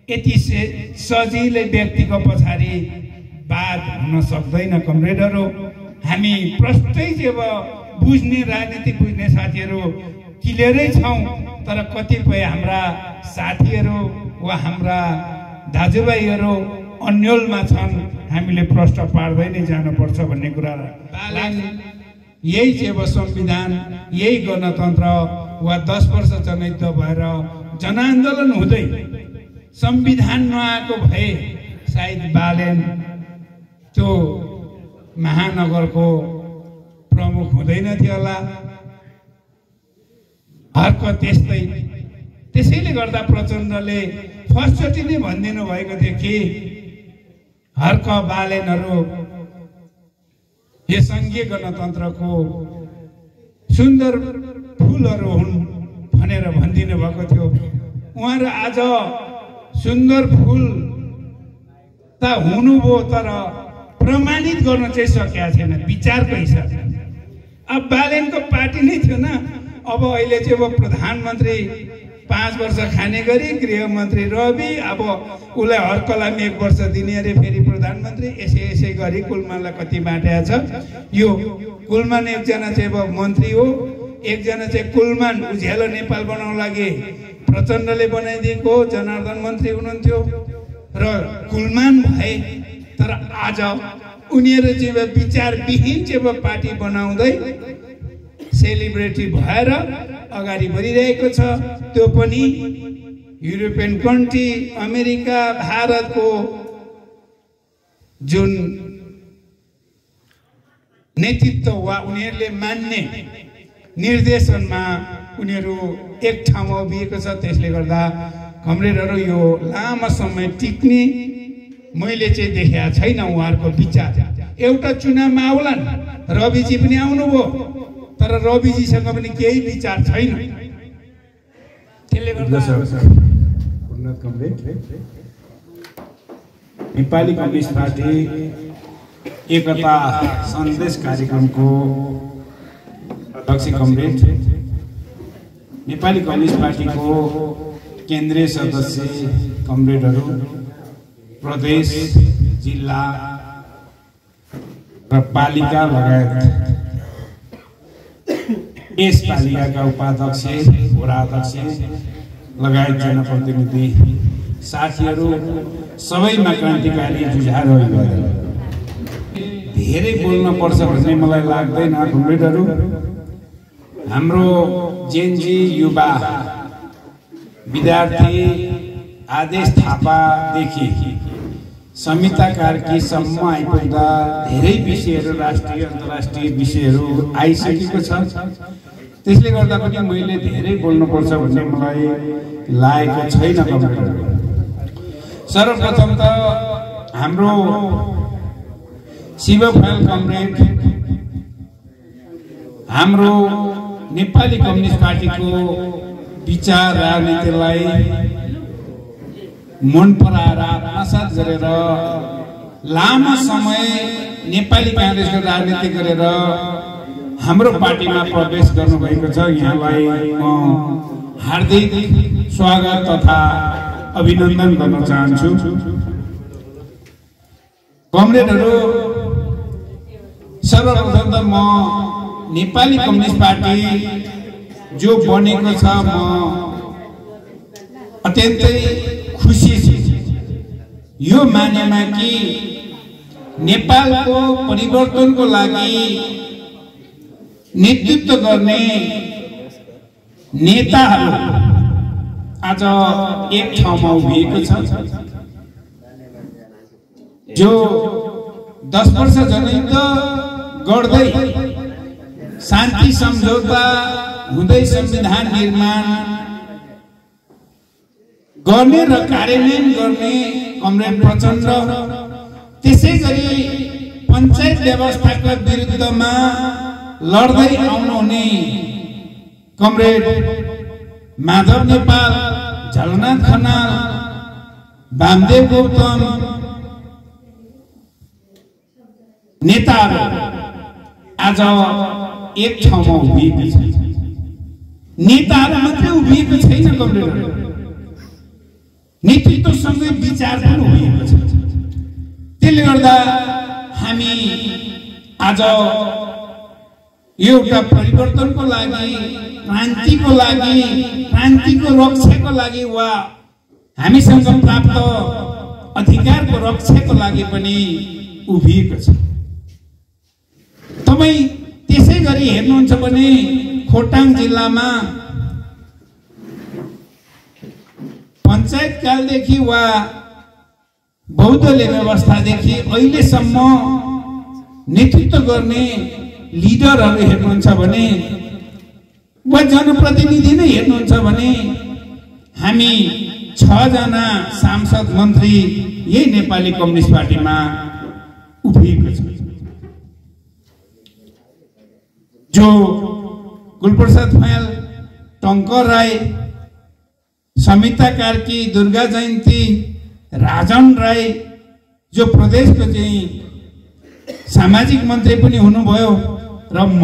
यति सजिलै व्यक्तिको पछाडि वाद हुन सक्दैन कमरेडहरू। हामी प्रष्टै जब बुझ्ने राजनीति बुझ्ने साथीहरू क्लियरै छौँ, तर कतिपय हाम्रा साथीहरू वा हाम्रा दाजुभाइहरू अन्यलमा छन्, हामीले प्रश्न पार्दै नै जानुपर्छ भन्ने कुरा। यही चाहिँ संविधान, यही गणतन्त्र वा 10 वर्ष जनयुद्ध भएर जनआन्दोलन हुँदै संविधान नआएको भए सायद बालेन त्यो महानगरको प्रमुख हुँदैन थियो होला। हर्क त्यस्तै। त्यसैले गर्दा प्रचण्डले फर्स्टचोटि नै भनिदिनु भएको थियो कि हर्क बालेनहरू यो संघीय गणतन्त्रको सुन्दर फुलहरू हुन् भनेर भनिदिनु भएको थियो। उहाँहरू आज सुन्दर फुल त हुनुभयो, तर प्रमाणित गर्न चाहिँ सकेका छैन विचारको हिसाबले। अब बालेनको पार्टी नै थियो न। अब अहिले चाहिँ प्रधानमन्त्री 5 वर्ष खाने गरी गृहमन्त्री रवि, अब उसलाई हर्कलाई 1 वर्ष दिने अरे फेरि प्रधानमन्त्री। यसै गरी कुलमानलाई कति बाँटेको छ। यो कुलमान एकजना चाहिँ अब मन्त्री हो, एकजना चाहिँ कुलमान उज्यालो नेपाल बनाउन लागि प्रचण्डले बनाइदिएको जनार्दन मन्त्री हुनुहुन्थ्यो र कुलमान भए। तर आज उनीहरू चाहिँ विचारविहीन चाहिँ पार्टी बनाउँदै सेलिब्रेटी भएर अगाडि बढिरहेको छ। त्यो पनि युरोपियन कन्ट्री, अमेरिका, भारतको जुन नेतृत्व वा उनीहरूले मान्ने निर्देशनमा उनीहरू एक ठाउँमा उभिएको छ। त्यसले गर्दा कमरेडहरू यो लामो समय टिक्ने मैले चाहिँ देखेको छैन उहाँहरूको विचार। एउटा चुनावमा आउलान्, रविजी पनि आउनुभयो, तर रविजीसँग पनि केही विचार छैन। त्यसले गर्दा नेपाली कम्युनिस्ट पार्टी एकता सन्देश कार्यक्रमको अध्यक्ष कमरेड, नेपाली कम्युनिस्ट पार्टीको केन्द्रीय सदस्य कमरेडहरू, प्रदेश, जिल्ला र पालिका लगायत यस पालिकाका उपाध्यक्ष, वडाध्यक्ष लगायत जनप्रतिनिधि साथीहरू सबैमा क्रान्तिकारी जुझार धेरै बोल्न पर्छ भन्ने मलाई लाग्दैन। कमरेडहरू, हाम्रो जेनजी युवा विद्यार्थी आदेश थापादेखि समिता कार्कीसम्म आइपुग्दा धेरै विषयहरू, राष्ट्रिय अन्तर्राष्ट्रिय विषयहरू आइसकेको छ। त्यसले गर्दा पनि मैले धेरै बोल्नुपर्छ भन्ने मलाई लागेको छैन। सर्वप्रथम त हाम्रो शिव फैल कमरेड, हाम्रो नेपाली कम्युनिस्ट पार्टीको विचार राजनीतिलाई मन पराएर आत्मसात गरेर लामो समय नेपाली कांग्रेसको राजनीति गरेर हाम्रो पार्टीमा प्रवेश गर्नुभएको छ। यहाँलाई म हार्दिक स्वागत तथा अभिनन्दन गर्न चाहन्छु। कमरेडहरू, सर्वप्रथम त म नेपाली कम्युनिस्ट पार्टी जो बनेको छ म अत्यन्तै खुसी छु। यो मानेमा कि नेपालको परिवर्तनको लागि नेतृत्व गर्ने नेताहरू आज एक ठाउँमा उभिएको छ। जो 10 वर्ष जनयुद्ध गर्दै शान्ति सम्झौता हुँदै संविधान निर्माण गर्ने र कार्यान्वयन गर्ने कमरेड प्रचण्ड, त्यसै गरी पञ्चायत व्यवस्थाका विरुद्धमा लड्दै आउनुहुने कमरेड माधव नेपाल, झलनाथ खनाल, वामदेव गौतम नेताहरू आज एक ठाउँमा उभिएको छ। नेताहरू मात्रै उभिएको छैन कमरेडहरू, नेतृत्वसँगै विचार पनि भएको छ। त्यसले गर्दा हामी आज एउटा परिवर्तनको लागि, क्रान्तिको लागि, क्रान्तिको रक्षाको लागि वा हामीसँग प्राप्त अधिकारको रक्षाको लागि पनि उभिएको छ। तपाईँ त्यसै गरी हेर्नुहुन्छ भने खोटाङ जिल्लामा पञ्चायतकालदेखि वा बौद्धले व्यवस्थादेखि अहिलेसम्म नेतृत्व गर्ने लिडरहरू हेर्नुहुन्छ भने वा जनप्रतिनिधि नै हेर्नुहुन्छ भने हामी 6 जना सांसद मन्त्री यही नेपाली कम्युनिस्ट पार्टीमा उभिएको छ। जो गुलप्रसाद फयाल, टङ्कर राई, समिता कार्की, दुर्गा जयन्ती, राजन राई जो प्रदेशको चाहिँ सामाजिक मन्त्री पनि हुनुभयो र म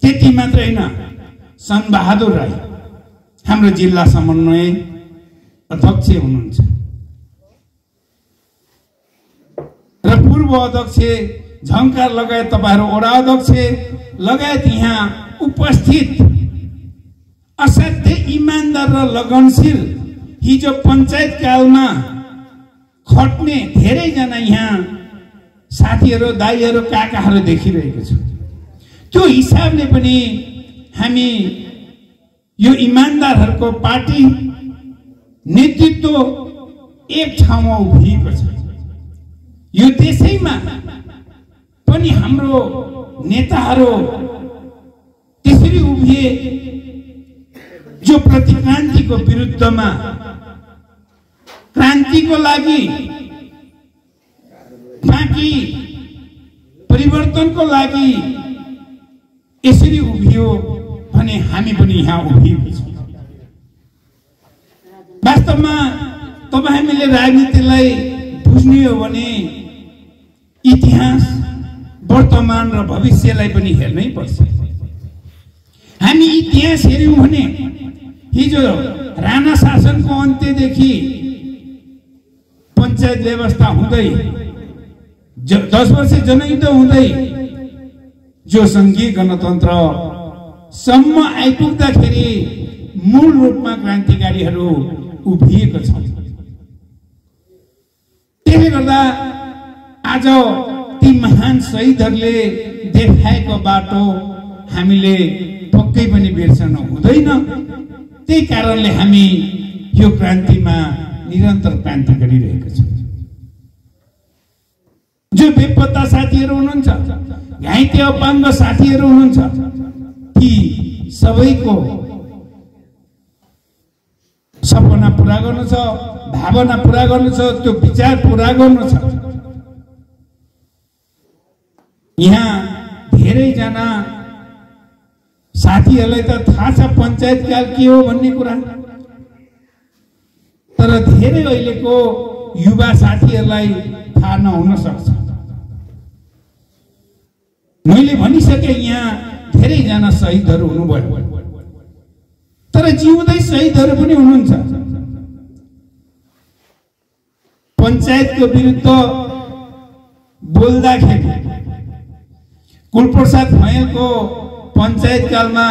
त्यति मात्र होइन, सनबहादुर राई हाम्रो जिल्ला समन्वय अध्यक्ष हुनुहुन्छ र पूर्व अध्यक्ष झङ्कार लगायत तपाईहरु वडा अध्यक्ष लगायत यहाँ उपस्थित असाध्यै इमानदार र लगनशील हिजो पञ्चायत कालमा खट्ने धेरैजना यहाँ साथीहरू, दाइहरू, काकाहरू देखिरहेको छु। त्यो हिसाबले पनि हामी यो इमानदारहरूको पार्टी नेतृत्व एक ठाउँमा उभिएको छ। यो त्यसैमा पनि हाम्रो नेताहरू त्यसरी उभिए जो प्रतिक्रान्तिको विरुद्धमा, क्रान्तिको लागि, बाँकी परिवर्तनको लागि यसरी उभियो भने हामी पनि यहाँ उभिएको छौँ। वास्तवमा तपाईँ हामीले राजनीतिलाई बुझ्ने हो भने इतिहास, वर्तमान र भविष्यलाई पनि हेर्नै पर्छ। हामी इतिहास हेर्यौं भने हिजो राणा शासनको अन्त्यदेखि पञ्चायत व्यवस्था हुँदै 10 वर्ष जनयुद्ध हुँदै जो संघीय गणतन्त्र सम्म आइपुग्दाखेरि मूल रूपमा क्रान्तिकारीहरू उभिएको छ। त्यसले गर्दा आज ती महान शहीदहरूले देखाएको बाटो हामीले पक्कै पनि बिर्सन हुँदैन। त्यही कारणले हामी यो क्रान्तिमा निरन्तर क्रान्ति गरिरहेका छौँ। जो बेपत्ता साथीहरू हुनुहुन्छ, घाइते अपाङ्ग साथीहरू हुनुहुन्छ, ती सबैको सपना पूरा गर्नु छ, भावना पूरा गर्नु छ, त्यो विचार पूरा गर्नु छ। यहाँ धेरैजना साथीहरूलाई त थाहा छ पञ्चायतकाल के हो भन्ने कुरा, तर धेरै अहिलेको युवा साथीहरूलाई थाहा नहुन सक्छ। मैले भनिसके यहाँ धेरैजना शहीदहरू हुनुभयो, तर जिउँदै शहीदहरू पनि हुनुहुन्छ। पञ्चायतको विरुद्ध बोल्दाखेरि कुलप्रसाद फयालको पञ्चायत कालमा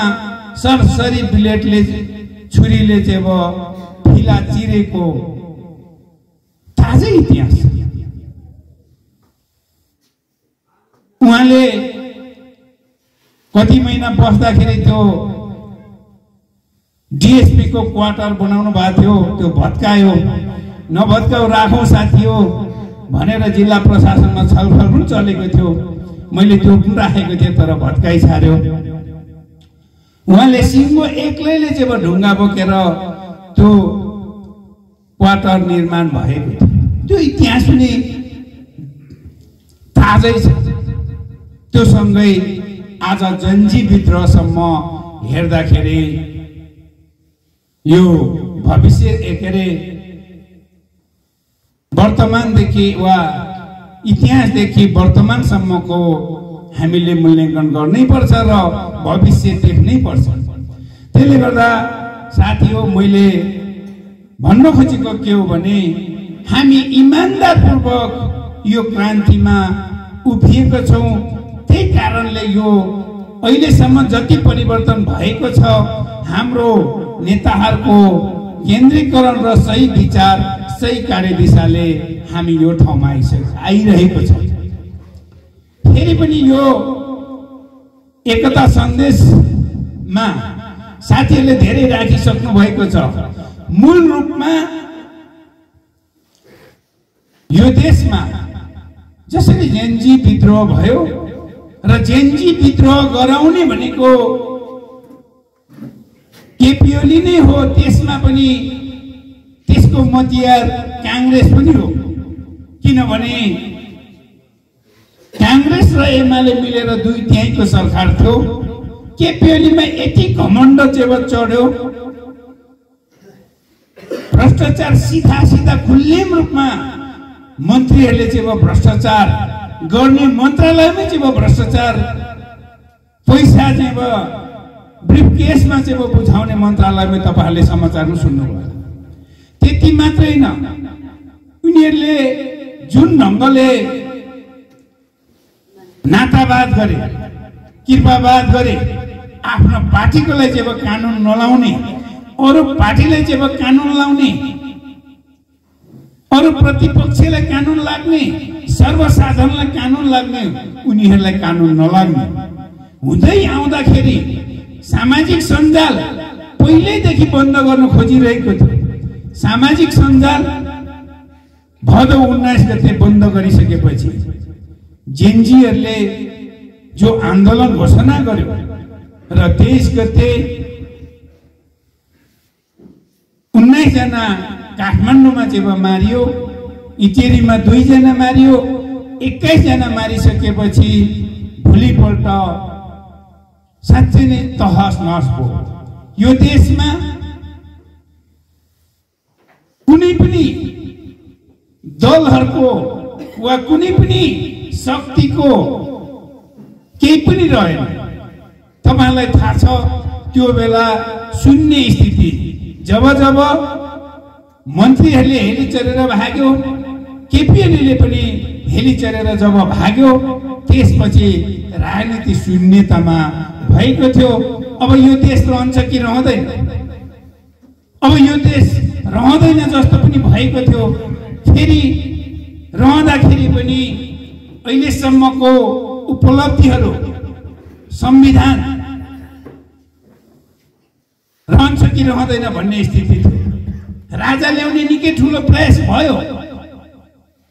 सरसरी ब्लेडले, छुरीले चाहिँ अब फिला चिरेको ताजै इतिहास छ। उहाँले कति महिना बस्दाखेरि त्यो डीएसपी को क्वार्टर बनाउनु भएको थियो, त्यो भत्कायो। नभत्काउ राखौं साथी हो भनेर जिल्ला प्रशासनमा छलफल पनि चलेको थियो। मैले त्यो पनि राखेको थिएँ, तर भत्काइ छाड्यो। उहाँले सिंह एक्लैले चाहिँ ढुङ्गा बोकेर त्यो क्वार्टर निर्माण भएको थियो। त्यो इतिहास पनि ताजै छ। त्यो सँगै आज जन्जी विद्रोहसम्म हेर्दाखेरि यो भविष्य के अरे वर्तमानदेखि वा इतिहासदेखि वर्तमानसम्मको हामीले मूल्याङ्कन गर्नै पर्छ र भविष्य देख्नै पर्छ। त्यसले गर्दा साथी हो, मैले भन्न खोजेको के हो भने हामी इमानदारपूर्वक यो क्रान्तिमा उभिएका छौँ। त्यही कारणले यो अहिलेसम्म जति परिवर्तन भएको छ हाम्रो नेताहरूको केन्द्रीकरण र सही विचार सही कार्यदिशाले हामी यो ठाउँमा आइरहेको छ। फेरि पनि यो एकता सन्देशमा साथीहरूले धेरै राखिसक्नु भएको छ। मूल रूपमा यो देशमा जसरी जेनजी विद्रोह भयो र जेनजी विद्रोह गराउने भनेको केपी ओली नै हो, त्यसमा पनि त्यसको मतियार कांग्रेस पनि हो। किनभने कांग्रेस र एमाले मिलेर 2/3 को सरकार थियो। केपी ओलीमा यति घमण्ड चढ्यो, भ्रष्टाचार सीधा खुल्लेम रूपमा मन्त्रीहरूले चाहिँ भ्रष्टाचार गर्ने, मन्त्रालयमै चाहिँ भ्रष्टाचार, पैसा चाहिँ ब्रिफकेसमा चाहिँ बुझाउने मन्त्रालयमै तपाईहरुले समाचारमा सुन्नुभयो। त्यति मात्रै होइन, उनीहरूले जुन ढङ्गले नातावाद गरे, कृपावाद गरे, आफ्नो पार्टीकोलाई चाहिँ कानुन नलाउने, अरू पार्टीलाई चाहिँ कानुन लाउने, अरू प्रतिपक्षलाई कानुन लाग्ने, सर्वसाधारणलाई कानुन लाग्ने, उनीहरूलाई कानुन नलाग्ने हुँदै आउँदाखेरि सामाजिक सञ्जाल पहिल्यैदेखि बन्द गर्न खोजिरहेको थियो। सामाजिक सञ्जाल भदौ 19 गते बन्द गरिसकेपछि जेनजीहरूले जो आन्दोलन घोषणा गर्यो र 23 गते 19 जना काठमाडौँमा चाहिँ मारियो, इचेरीमा 2 जना मारियो, 21 जना मारिसकेपछि भोलिपल्ट साँच्चै नै तहस नहस भयो। यो देशमा कुनै पनि दलहरूको वा कुनै पनि शक्तिको केही पनि रहेन। तपाईलाई थाहा छ त्यो बेला शून्य स्थिति, जब मन्त्रीहरूले हेली चढेर भाग्यो, केपी ओलीले पनि हेली चढेर जब भाग्यो, त्यसपछि राजनीति शून्यतामा भएको थियो। अब यो देश रहन्छ कि रहँदैन? अब यो देश रहँदैन जस्तो पनि भएको थियो। फेरि रहँदाखेरि पनि अहिलेसम्मको उपलब्धिहरू, संविधान रहन्छ कि रहँदैन भन्ने स्थिति थियो। राजा ल्याउने निकै ठुलो प्रयास भयो,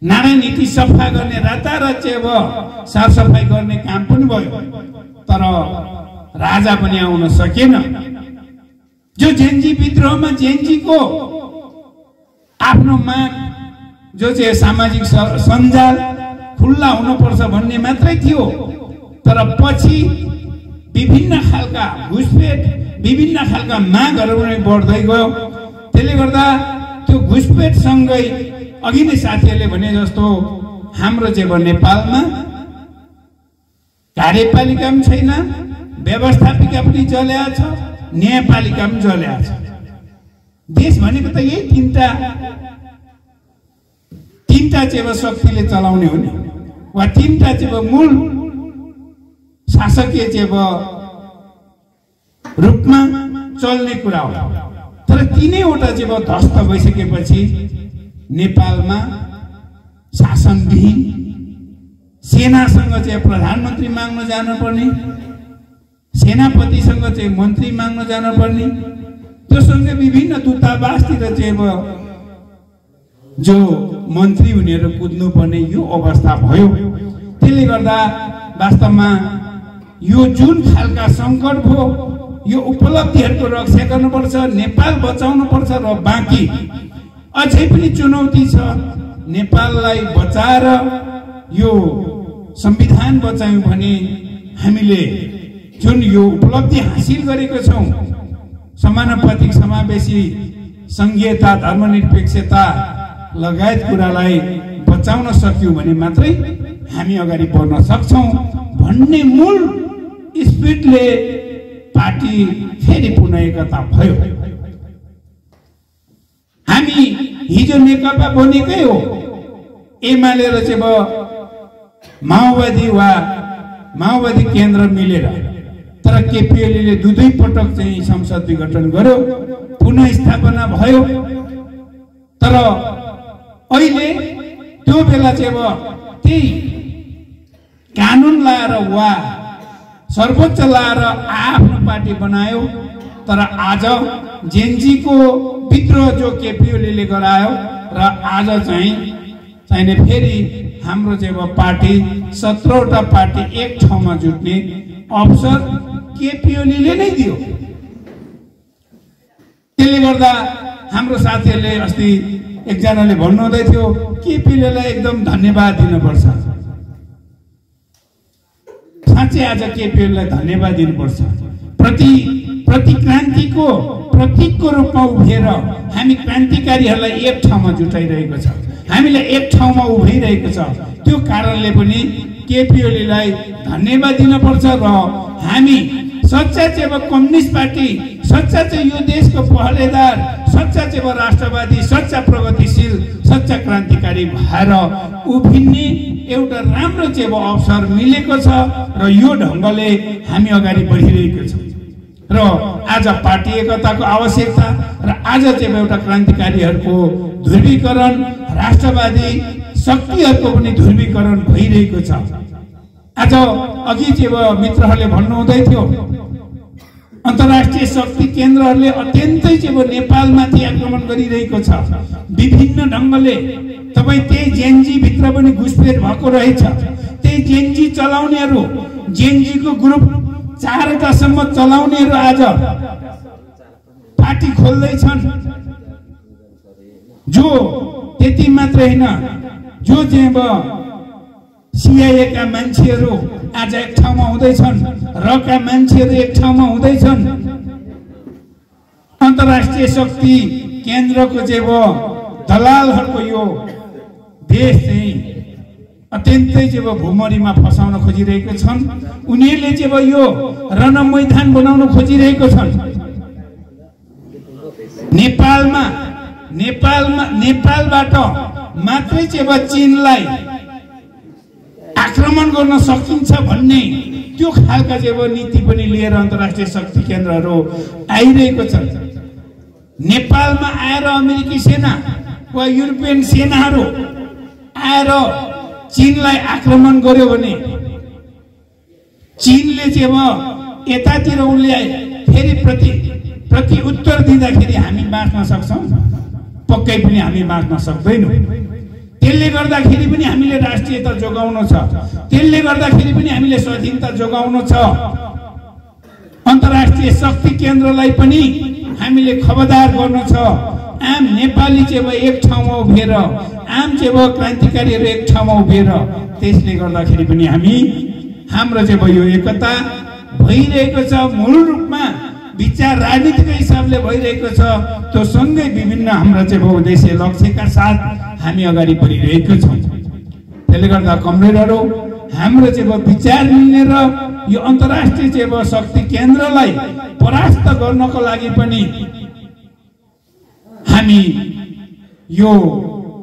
नारा नीति सफा गर्ने, रातारात चाहिँ साफसफाई गर्ने काम पनि भयो, तर राजा पनि आउन सकेन। जो जेनजी विद्रोहमा जेनजीको आफ्नो माग जो चाहिँ सामाजिक सञ्जाल खुल्ला हुनुपर्छ भन्ने मात्रै थियो, तर पछि विभिन्न खालका घुसपेट, विभिन्न खालका मागहरू पनि बढ्दै गयो। त्यसले गर्दा त्यो घुसपेटसँगै अघि नै साथीहरूले भने जस्तो हाम्रो चाहिँ नेपालमा कार्यपालिका पनि छैन, व्यवस्थापिका पनि जल्या छ, न्यायपालिका पनि जल्या छ। देश भनेको त यही तीनटा चाहिँ शक्तिले चलाउने हो नि, वा तीनटा चाहिँ मूल शासकीय चाहिँ रूपमा चल्ने कुरा हो। तर तीनैवटा चाहिँ ध्वस्त भइसकेपछि नेपालमा शासनविहीन, सेनासँग चाहिँ प्रधानमन्त्री माग्न जानुपर्ने, सेनापतिसँग चाहिँ मन्त्री माग्न जानुपर्ने, त्योसँगै विभिन्न दूतावासतिर चाहिँ जो मन्त्री उनीहरू कुद्नुपर्ने यो अवस्था भयो। त्यसले गर्दा वास्तवमा यो जुन खालका सङ्कट भयो, यो उपलब्धिहरूको रक्षा गर्नुपर्छ, नेपाल बचाउनुपर्छ र बाँकी अझै पनि चुनौती छ। नेपाललाई बचाएर यो संविधान बचायौं भने हामीले जुन यो उपलब्धि हासिल गरेको छौं, समानुपातिक समावेशी संघीयता, धर्मनिरपेक्षता लगायत कुरालाई बचाउन सक्यौं भने मात्रै हामी अगाडि बढ्न सक्छौं भन्ने मूल स्पिरिटले पार्टी फेरि पुनः एकता भयो। हामी हिजो नेकपा बनेकै हो, एमाले र चाहिँ माओवादी केन्द्र मिलेर, तर केपी ओलीले दुई पटक चाहिँ संसद विघटन गर्यो, पुनः स्थापना भयो। तर अहिले त्यो बेला चाहिँ त्यही कानुन लाएर वा सर्वोच्च लाएर आफ्नो पार्टी बनायो। तर आज जेनजीको विद्रोह जो केपी ओलीले गरायो र आज चाहिने फेरि हाम्रो चाहिँ पार्टी 17वटा पार्टी एक ठाउँमा जुट्ने अवसर केपी ओलीले नै दियो। त्यसले गर्दा हाम्रो साथीहरूले अस्ति एकजनाले भन्नुहुँदै थियो केपी ओलीलाई एकदम धन्यवाद दिनुपर्छ। साँच्चै आज केपी ओलीलाई धन्यवाद दिनुपर्छ। प्रति क्रान्तिको प्रतीकको रूपमा उभिएर हामी क्रान्तिकारीहरूलाई एक ठाउँमा जुटाइरहेको छ, हामीले एक ठाउँमा उभिरहेको छ। त्यो कारणले पनि केपी ओलीलाई धन्यवाद दिनुपर्छ। र हामी सच्चा चाहिँ कम्युनिस्ट पार्टी, सच्चा चाहिँ यो देशको पहरेदार, सच्चा चाहिँ राष्ट्रवादी, सच्चा प्रगतिशील, सच्चा क्रान्तिकारी भएर उभिने एउटा राम्रो चाहिँ अवसर मिलेको छ र यो ढङ्गले हामी अगाडि बढिरहेको छ। र आज पार्टी एकताको आवश्यकता र आज चाहिँ एउटा क्रान्तिकारीहरूको ध्रुवीकरण, राष्ट्रवादी शक्तिहरूको पनि ध्रुवीकरण भइरहेको छ। आज अघि चाहिँ मित्रहरूले भन्नुहुँदै थियो अन्तर्राष्ट्रिय शक्ति केन्द्रहरूले अत्यन्तै चाहिँ नेपालमाथि आक्रमण गरिरहेको छ विभिन्न ढङ्गले। तपाईँ त्यही जेनजी भित्र पनि घुसपेट भएको रहेछ। त्यही जेनजी चलाउनेहरू, जेनजीको ग्रुप 4वटासम्म चलाउनेहरू आज पार्टी खोल्दैछन्। जो त्यति मात्र होइन, जो चाहिँ सीआईए का मान्छेहरू आज एक ठाउँमा हुँदैछन्, र का मान्छेहरू एक ठाउँमा हुँदैछन्। अन्तर्राष्ट्रिय शक्ति केन्द्रको चाहिँ दलालहरूको यो देश चाहिँ अत्यन्तै चाहिँ भूमरीमा फसाउन खोजिरहेको छन्। उनीहरूले चाहिँ यो रणमैदान बनाउन खोजिरहेको छन्। नेपालबाट मात्रै चाहिँ चीनलाई आक्रमण गर्न सकिन्छ भन्ने त्यो खालका चाहिँ नीति पनि लिएर अन्तर्राष्ट्रिय शक्ति केन्द्रहरू आइरहेको छ। नेपालमा आएर अमेरिकी सेना वा युरोपियन सेनाहरू आएर चीनलाई आक्रमण गर्यो भने चीनले चाहिँ यतातिर उल्याए फेरि प्रति उत्तर दिँदाखेरि हामी बाँच्न सक्छौँ? पक्कै पनि हामी बाँच्न सक्दैनौँ। त्यसले गर्दाखेरि पनि हामीले राष्ट्रियता जोगाउनु छ, त्यसले गर्दाखेरि पनि हामीले स्वाधीनता जोगाउनु छ। अन्तर्राष्ट्रिय शक्ति केन्द्रलाई पनि हामीले खबरदार गर्नु छ। आम नेपाली चाहिँ एक ठाउँमा उभिएर, आम चाहिँ क्रान्तिकारीहरू एक ठाउँमा उभिएर, त्यसले गर्दाखेरि पनि हाम्रो चाहिँ यो एकता भइरहेको छ। मूल रूपमा विचार राजनीतिक हिसाबले भइरहेको छ। त्यो सँगै विभिन्न हाम्रा चाहिँ बहुउद्देश्य लक्ष्यका साथ हामी अगाडि बढिरहेको छौँ। त्यसले गर्दा कमरेडहरू, हाम्रो चाहिँ विचार मिल्ने र यो अन्तर्राष्ट्रिय चाहिँ शक्ति केन्द्रलाई परास्त गर्नको लागि पनि हामी यो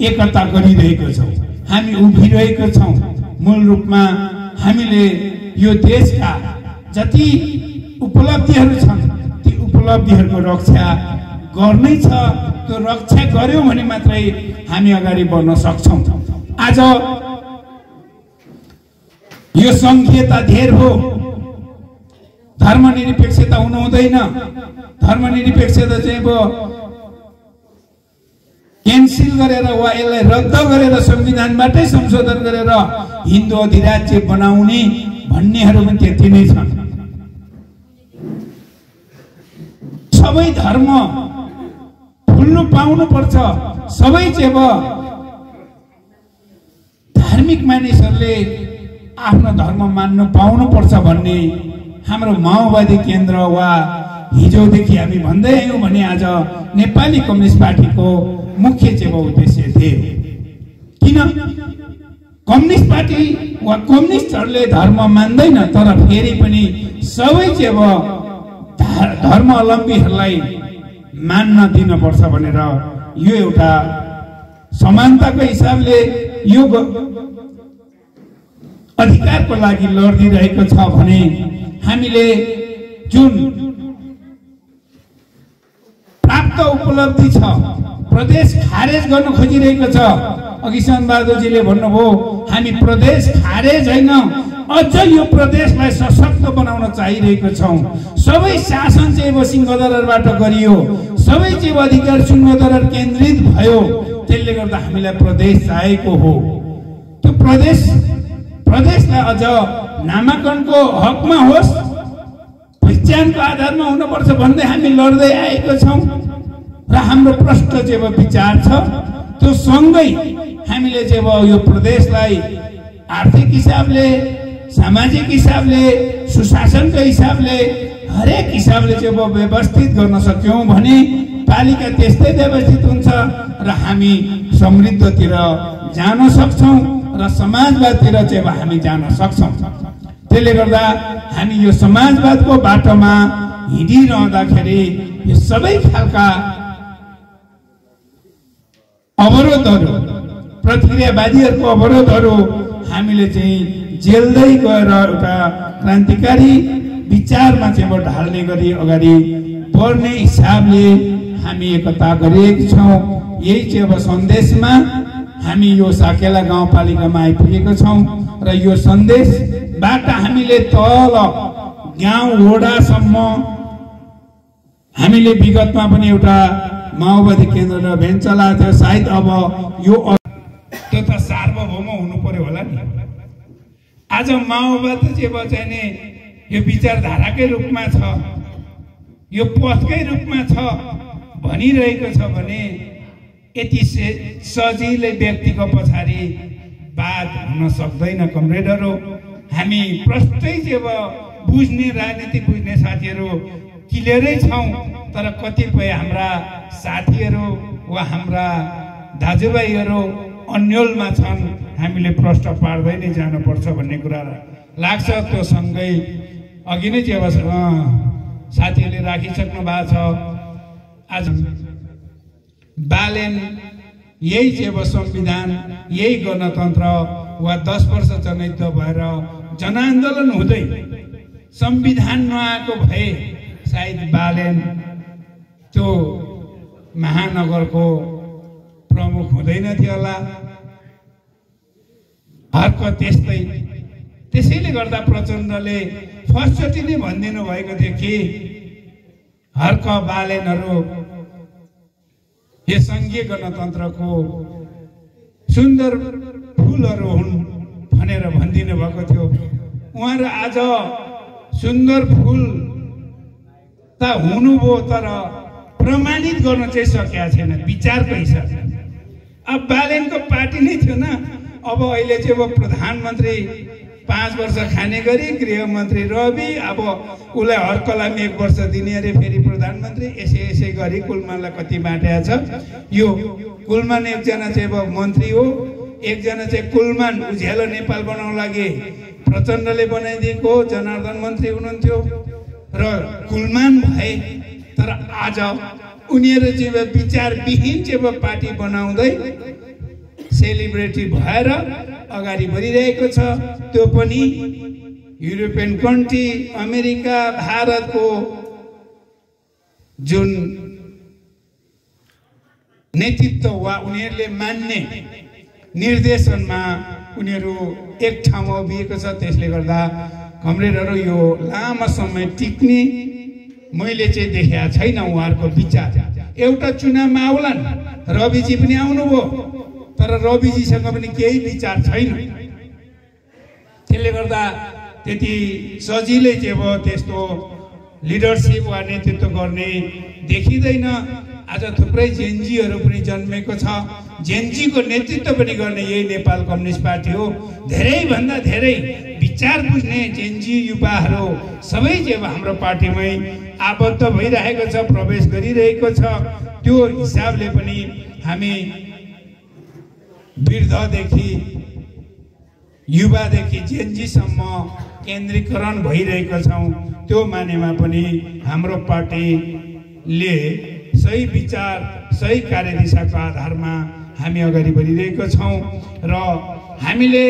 एकता गरिरहेको छौँ, हामी उभिरहेको छौँ। मूल रूपमा हामीले यो देशका जति उपलब्धिहरू छन् ती उपलब्धिहरूको रक्षा गर्नै छ। त्यो रक्षा गर्यौँ भने मात्रै हामी अगाडि बढ्न सक्छौँ। आज यो सङ्घीयता धेर हो, धर्मनिरपेक्षता हुनु हुँदैन। धर्मनिरपेक्षता चाहिँ क्यान्सिल गरेर वा यसलाई रद्द गरेर संविधानबाटै संशोधन गरेर हिन्दू अधिराज्य बनाउने भन्नेहरू पनि त्यति नै छन्। सबै धर्म फुल्नु पाउनु पर्छ। सबै चाहिँ धार्मिक मानिसहरूले आफ्नो धर्म मान्नु पाउनु पर्छ भन्ने हाम्रो माओवादी केन्द्र वा हिजोदेखि हामी भन्दै आयौँ भने आज नेपाली कम्युनिस्ट पार्टीको मुख्य चाहिँ उद्देश्य थियो। किन कम्युनिस्ट पार्टी वा कम्युनिस्टहरूले धर्म मान्दैन, तर फेरि पनि सबै चाहिँ धर्मावलम्बीहरूलाई मान्न दिनुपर्छ भनेर यो एउटा समानताको हिसाबले यो अधिकारको लागि लडिरहेको छ भने हामीले जुन प्राप्त उपलब्धि छ प्रदेश खारेज गर्न खोजिरहेको छ। अघि शनबहादुरजीले भन्नुभयो हामी प्रदेश खारेज होइन, अझ यो प्रदेशलाई सशक्त बनाउन चाहिरहेको छौँ। सबै शासन चाहिँ अब सिंहदरबारबाट गरियो, सबै चाहिँ अधिकार सिंहदरबार केन्द्रित भयो। त्यसले गर्दा हामीलाई प्रदेश चाहिएको हो। त्यो प्रदेशलाई अझ नामाकरणको हकमा होस्, पहिचानको आधारमा हुनुपर्छ भन्दै हामी लड्दै आएको छौँ र हाम्रो प्रष्ट चाहिँ अब विचार छ। त्यो सँगै हामीले चाहिँ अब यो प्रदेशलाई आर्थिक हिसाबले, सामाजिक हिसाबले, सुशासनको हिसाबले, हरेक हिसाबले चाहिँ अब व्यवस्थित गर्न सक्यौँ भने पालिका त्यस्तै व्यवस्थित हुन्छ र हामी समृद्धतिर जान सक्छौँ र समाजवादतिर चाहिँ अब हामी जान सक्छौँ। त्यसले गर्दा हामी यो समाजवादको बाटोमा हिँडिरहँदाखेरि यो सबै खालका अवरोधहरू, प्रतिक्रियावादीहरूको अवरोधहरू हामीले चाहिँ जेल्दै गएर एउटा क्रान्तिकारी विचारमा चाहिँ अब ढाल्ने गरी अगाडि बढ्ने हिसाबले हामी एकता गरिएका छौँ। यही चाहिँ अब सन्देशमा हामी यो साकेला गाउँपालिकामा आइपुगेका छौँ र यो सन्देशबाट हामीले तल गाउँ वडासम्म हामीले विगतमा पनि एउटा माओवादी केन्द्र र भ्यान चलाएको थियो। सायद अब यो त्यो त सार्वभौम हुनु पर्यो होला नि। आज माओवाद चाहिँ नि यो विचारधाराकै रूपमा छ, यो पथकै रूपमा छ भनिरहेको छ भने यति सजिलै व्यक्तिको पछाडि वाद हुन सक्दैन कमरेडहरू। हामी प्रष्टै चाहिँ अब बुझ्ने, राजनीति बुझ्ने साथीहरू क्लियरै छौँ, तर कतिपय हाम्रा साथीहरू वा हाम्रा दाजुभाइहरू अन्यलमा छन्। हामीले प्रष्ट पार्दै नै जानुपर्छ भन्ने कुरा लाग्छ। त्यो सँगै अघि नै चाहिँ अब साथीहरूले राखिसक्नु भएको छ। आज बालेन यही चाहिँ अब संविधान, यही गणतन्त्र वा 10 वर्ष जनयुद्ध भएर जनआन्दोलन हुँदै संविधान नआएको भए सायद बालेन त्यो महानगरको प्रमुख हुँदैन थियो होला। हर्क त्यस्तै। त्यसैले गर्दा प्रचण्डले फर्स्टचोटि नै भनिदिनु भएको थियो कि हर्क बालेनहरू यो सङ्घीय गणतन्त्रको सुन्दर फुलहरू हुन् भनेर भनिदिनु भएको थियो। उहाँहरू आज सुन्दर फुल त हुनुभयो, तर प्रमाणित गर्न चाहिँ सकेका छैन विचारको हिसाबले। अब बालेनको पार्टी नै थियो न। अब अहिले चाहिँ अब प्रधानमन्त्री 5 वर्ष खाने गरी गृहमन्त्री रवि, अब उसलाई हर्कलाई 1 वर्ष दिने अरे फेरि प्रधानमन्त्री। यसै गरी कुलमानलाई कति बाँटेको छ। यो कुलमान एकजना चाहिँ अब मन्त्री हो, एकजना चाहिँ कुलमान उज्यालो नेपाल बनाउन लागि प्रचण्डले बनाइदिएको जनार्दन मन्त्री हुनुहुन्थ्यो र कुलमान भए। तर आज उनीहरू चाहिँ विचारविहीन चाहिँ पार्टी बनाउँदै सेलिब्रेटी भएर अगाडि बढिरहेको छ। त्यो पनि युरोपियन कन्ट्री, अमेरिका, भारतको जुन नेतृत्व वा उनीहरूले मान्ने निर्देशनमा उनीहरू एक ठाउँमा उभिएको छ। त्यसले गर्दा कमरेडहरू यो लामो समय टिक्ने मैले चाहिँ देखेको छैन उहाँहरूको विचार। एउटा चुनावमा आउलान्, रविजी पनि आउनुभयो, तर रविजीसँग पनि केही विचार छैन। त्यसले गर्दा त्यति सजिलै चाहिँ अब त्यस्तो लिडरसिप वा नेतृत्व गर्ने देखिँदैन। आज थुप्रै जेनजीहरू पनि जन्मेको छ। जेनजीको नेतृत्व पनि गर्ने यही नेपाल कम्युनिस्ट पार्टी हो। धेरैभन्दा धेरै विचार बुझ्ने जेनजी युवाहरू सबै चाहिँ अब हाम्रो पार्टीमै आबद्ध भइरहेको छ, प्रवेश गरिरहेको छ। त्यो हिसाबले पनि हामी वृद्धदेखि युवादेखि जेनजीसम्म केन्द्रीकरण भइरहेका छौँ। त्यो मानेमा पनि हाम्रो पार्टीले सही विचार, सही कार्यदिशाको आधारमा हामी अगाडि बढिरहेको छौँ र हामीले